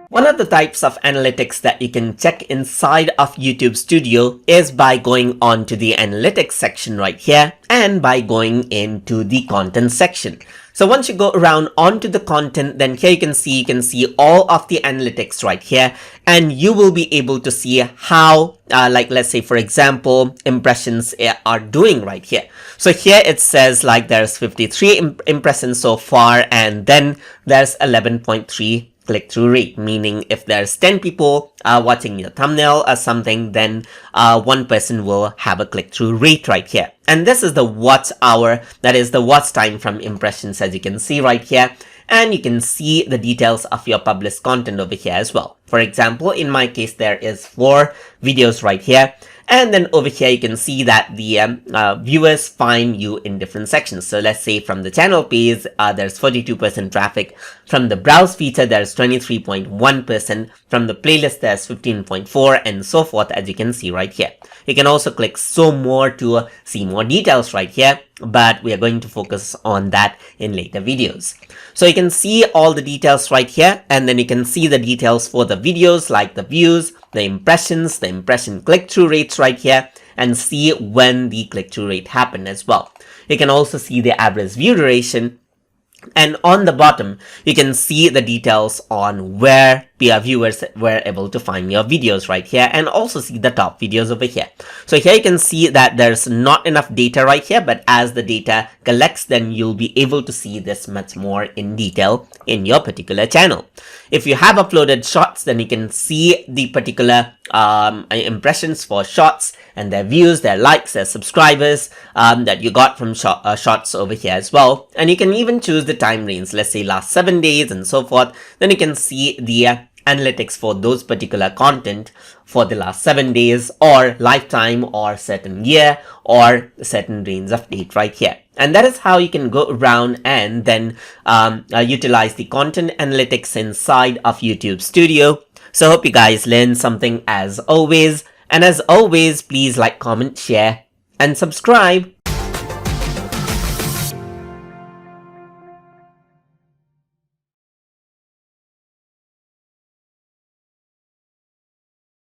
One of the types of analytics that you can check inside of YouTube Studio is by going on to the analytics section right here and by going into the content section. So once you go around onto the content, then here you can see all of the analytics right here, and you will be able to see how like let's say for example impressions are doing right here. So here it says like there's 53 impressions so far, and then there's 11.3 click-through rate, meaning if there's 10 people watching your thumbnail or something, then one person will have a click-through rate right here. And this is the watch hour, that is the watch time from impressions, as you can see right here. And you can see the details of your published content over here as well. For example, in my case, there is 4 videos right here. And then over here, you can see that the viewers find you in different sections. So let's say from the channel page, there's 42% traffic. From the browse feature, there's 23.1%. From the playlist, there's 15.4%, and so forth, as you can see right here. You can also click show more to see more details right here, but we are going to focus on that in later videos. So you can see all the details right here, and then you can see the details for the videos like the views, the impressions, the impression click-through rates right here, and see when the click-through rate happened as well. You can also see the average view duration, and on the bottom you can see the details on where peer viewers were able to find your videos right here, and also see the top videos over here. So here you can see that there's not enough data right here, but as the data collects, then you'll be able to see this much more in detail in your particular channel. If you have uploaded shorts, then you can see the particular impressions for shorts and their views, their likes, their subscribers that you got from shorts over here as well. And you can even choose the time range, let's say last 7 days and so forth. Then you can see the analytics for those particular content for the last 7 days, or lifetime, or certain year, or a certain range of date right here. And that is how you can go around and then utilize the content analytics inside of YouTube Studio. So I hope you guys learned something as always. And as always, please like, comment, share, and subscribe.